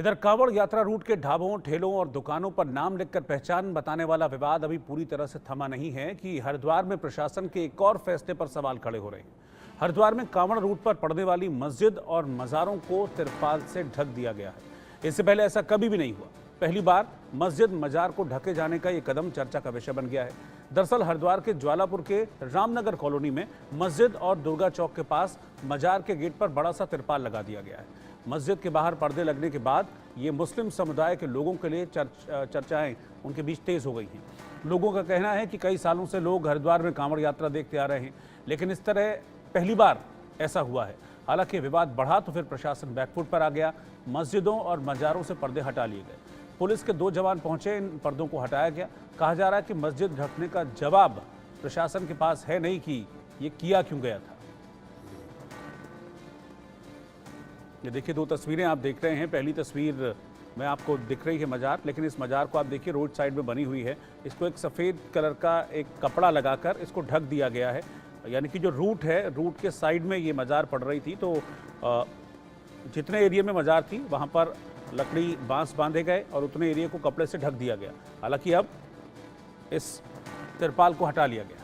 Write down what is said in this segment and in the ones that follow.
इधर कांवड़ यात्रा रूट के ढाबों, ठेलों और दुकानों पर नाम लिखकर पहचान बताने वाला विवाद अभी पूरी तरह से थमा नहीं है कि हरिद्वार में प्रशासन के एक और फैसले पर सवाल खड़े हो रहे हैं। हरिद्वार में कांवड़ रूट पर पड़ने वाली मस्जिद और मज़ारों को तिरपाल से ढक दिया गया है। इससे पहले ऐसा कभी भी नहीं हुआ। पहली बार मस्जिद मजार को ढके जाने का ये कदम चर्चा का विषय बन गया है। दरअसल हरिद्वार के ज्वालापुर के रामनगर कॉलोनी में मस्जिद और दुर्गा चौक के पास मजार के गेट पर बड़ा सा तिरपाल लगा दिया गया है। मस्जिद के बाहर पर्दे लगने के बाद ये मुस्लिम समुदाय के लोगों के लिए चर्चाएं उनके बीच तेज हो गई हैं। लोगों का कहना है कि कई सालों से लोग हरिद्वार में कांवड़ यात्रा देखते आ रहे हैं, लेकिन इस तरह पहली बार ऐसा हुआ है। हालांकि विवाद बढ़ा तो फिर प्रशासन बैकफुट पर आ गया। मस्जिदों और मजारों से पर्दे हटा लिए गए। पुलिस के 2 जवान पहुंचे, इन पर्दों को हटाया गया। कहा जा रहा है कि मस्जिद ढकने का जवाब प्रशासन के पास है नहीं कि ये किया क्यों गया था। ये देखिए 2 तस्वीरें आप देख रहे हैं। पहली तस्वीर में आपको दिख रही है मजार, लेकिन इस मजार को आप देखिए रोड साइड में बनी हुई है। इसको एक सफ़ेद कलर का एक कपड़ा लगाकर इसको ढक दिया गया है। यानी कि जो रूट है, रूट के साइड में ये मजार पड़ रही थी, तो जितने एरिया में मजार थी वहाँ पर लकड़ी बांस बांधे गए और उतने एरिया को कपड़े से ढक दिया गया। हालांकि अब इस तिरपाल को हटा लिया गया।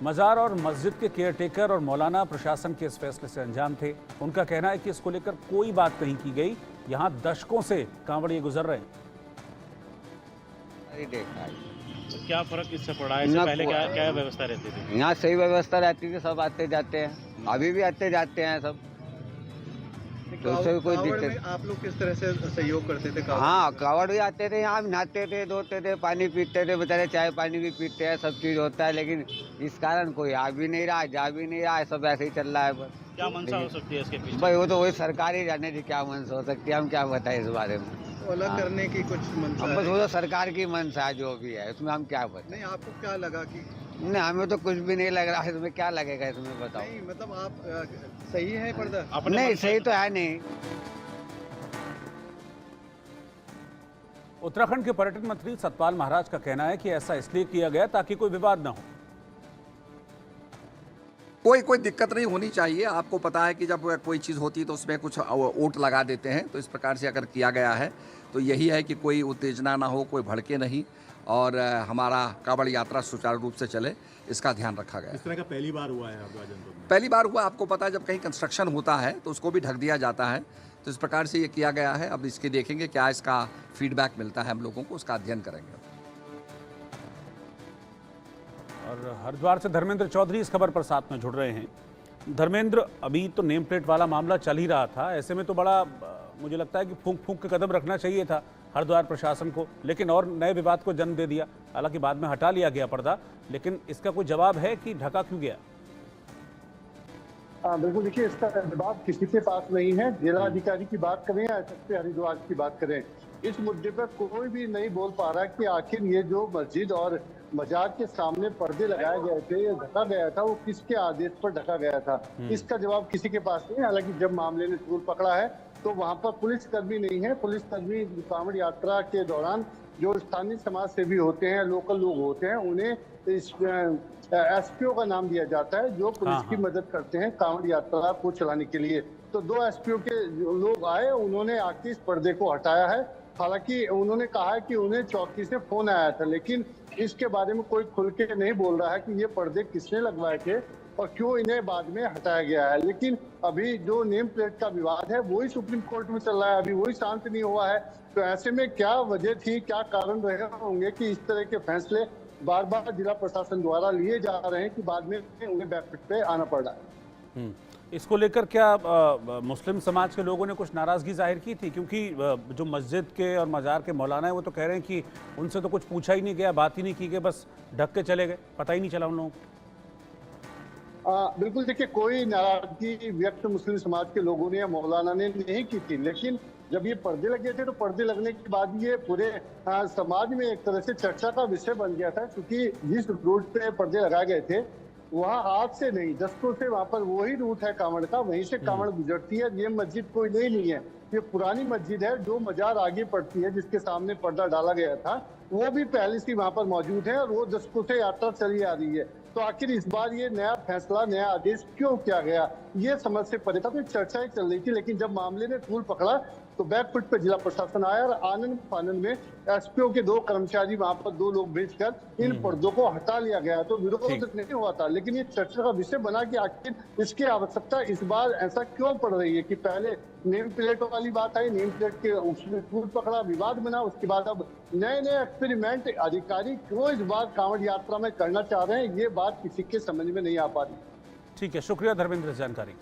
मजार और मस्जिद के केयरटेकर और मौलाना प्रशासन के इस फैसले से अनजान थे। उनका कहना है कि इसको लेकर कोई बात नहीं की गई। यहाँ दशकों से कांवड़िए गुजर रहे हैं। तो क्या फर्क इससे पड़ा है? इससे पहले क्या व्यवस्था रहती थी? यहाँ सही व्यवस्था रहती थी, सब आते जाते हैं, अभी भी आते जाते हैं सब। तो उससे कोई दिक्कत। आप लोग किस तरह से सहयोग करते थे? हाँ, कांवड़ भी आते थे, यहाँ नहाते थे, धोते थे, पानी पीते थे, बेचारे चाय पानी भी पीते हैं, सब चीज होता है। लेकिन इस कारण कोई आ भी नहीं रहा, जा भी नहीं रहा है, सब ऐसे ही चल रहा है बस। क्या मंशा हो सकती है इसके पीछे? भाई वो तो वही सरकार ही जाने थी क्या मंशा हो सकती है, हम क्या बताएं इस बारे में। अलग करने की कुछ मंशा बस वो तो सरकार की मंशा है, जो भी है उसमें हम क्या बताएं। नहीं, आपको क्या लगा कि नहीं, हमें तो कुछ भी नहीं लग रहा है। इसमें क्या लगेगा, इसमें बताओ। नहीं, मतलब आप सही है पर्दा? नहीं, सही तो है नहीं। उत्तराखंड के पर्यटन मंत्री सतपाल महाराज का कहना है कि ऐसा इसलिए किया गया ताकि कोई विवाद न हो। कोई दिक्कत नहीं होनी चाहिए। आपको पता है कि जब कोई चीज़ होती है तो उसमें कुछ ओट लगा देते हैं, तो इस प्रकार से अगर किया गया है तो यही है कि कोई उत्तेजना ना हो, कोई भड़के नहीं, और हमारा कांवड़ यात्रा सुचारू रूप से चले, इसका ध्यान रखा गया। इस तरह का पहली बार हुआ है हरिद्वार जनपद में? पहली बार हुआ। आपको पता है जब कहीं कंस्ट्रक्शन होता है तो उसको भी ढक दिया जाता है, तो इस प्रकार से ये किया गया है। अब इसके देखेंगे क्या इसका फीडबैक मिलता है हम लोगों को, उसका अध्ययन करेंगे। और हरिद्वार से धर्मेंद्र चौधरी इस खबर पर साथ में जुड़ रहे हैं। धर्मेंद्र, अभी तो नेम प्लेट वाला मामला चल ही रहा था, ऐसे में तो बड़ा मुझे लगता है कि फूंक फूंक के कदम रखना चाहिए था हरिद्वार प्रशासन को, लेकिन और नए विवाद को जन्म दे दिया। हालांकि बाद में हटा लिया गया पर्दा, लेकिन इसका कोई जवाब है कि ढका क्यों गया? बिल्कुल, देखिए इसका जवाब किसी के पास नहीं है। जिलाधिकारी की बात करें या एसएसपी हरिद्वार की बात करें, इस मुद्दे पर कोई भी नहीं बोल पा रहा कि आखिर ये जो मस्जिद और मजार के सामने पर्दे लगाए गए थे, ये ढका गया था, वो किसके आदेश पर ढका गया था, इसका जवाब किसी के पास नहीं है। हालांकि जब मामले ने तूल पकड़ा है तो वहां पर पुलिसकर्मी नहीं है। पुलिसकर्मी कांवड़ यात्रा के दौरान जो स्थानीय समाज सेवी होते हैं, लोकल लोग होते हैं, उन्हें इस एसपीओ का नाम दिया जाता है, जो पुलिस की मदद करते हैं कांवड़ यात्रा को चलाने के लिए। तो 2 एसपीओ के लोग आए, उन्होंने आके इस पर्दे को हटाया है। हालांकि उन्होंने कहा है कि उन्हें चौकी से फोन आया था, लेकिन इसके बारे में कोई खुल के नहीं बोल रहा है कि ये पर्दे किसने लगवाए थे और क्यों इन्हें बाद में हटाया गया है। लेकिन अभी जो नेम प्लेट का विवाद है वही सुप्रीम कोर्ट में चल रहा है, अभी वही शांत नहीं हुआ है। तो ऐसे में क्या वजह थी, क्या कारण रहे होंगे कि इस तरह के फैसले बार बार जिला प्रशासन द्वारा लिए जा रहे हैं कि बाद में उन्हें बैकफुट पे आना पड़ रहा है। इसको लेकर क्या मुस्लिम समाज के लोगों ने कुछ नाराजगी जाहिर की थी? क्योंकि जो मस्जिद के और मजार के मौलाना है वो तो कह रहे हैं कि उनसे तो कुछ पूछा ही नहीं गया, बात ही नहीं की गई, बस ढक के चले गए, पता ही नहीं चला उन लोगों को। बिल्कुल, देखिए कोई नाराजगी व्यक्त मुस्लिम समाज के लोगों ने या मौलाना ने नहीं की थी, लेकिन जब ये पर्दे लगे थे तो पर्दे लगने के बाद ये पूरे समाज में एक तरह से चर्चा का विषय बन गया था, क्योंकि जिस रूट पे पर्दे लगाए गए थे वहाँ आज से नहीं, दशकों से वहाँ पर वही रूट है कांवड़ का, वहीं से कांवड़ गुजरती है। ये मस्जिद कोई नई नहीं है, ये पुरानी मस्जिद है। जो मजार आगे पड़ती है, जिसके सामने पर्दा डाला गया था, वो भी पहले से वहाँ पर मौजूद है और वो दशकों से यात्रा चली आ रही है। तो आखिर इस बार ये नया फैसला, नया आदेश क्यों किया गया, ये समझ से परे था। तो चर्चाएं चल रही थी, लेकिन जब मामले ने तूल पकड़ा तो बैकफुट पे जिला प्रशासन आया और आनंद फानंद में एसपीओ के 2 कर्मचारी, वहां पर 2 लोग भेजकर इन पर्दों को हटा लिया गया। तो विरोध नहीं हुआ था, लेकिन ये चर्चा का विषय बना कि आखिर इसकी आवश्यकता इस बार ऐसा क्यों पड़ रही है कि पहले नेम प्लेट वाली बात आई, नेम प्लेट के उसमें तूल पकड़ा, विवाद बना, उसके बाद अब नए नए एक्सपेरिमेंट अधिकारी क्यों इस बार कांवड़ यात्रा में करना चाह रहे हैं, ये बात किसी के समझ में नहीं आ पा रही। ठीक है, शुक्रिया धर्मेंद्र, जानकारी।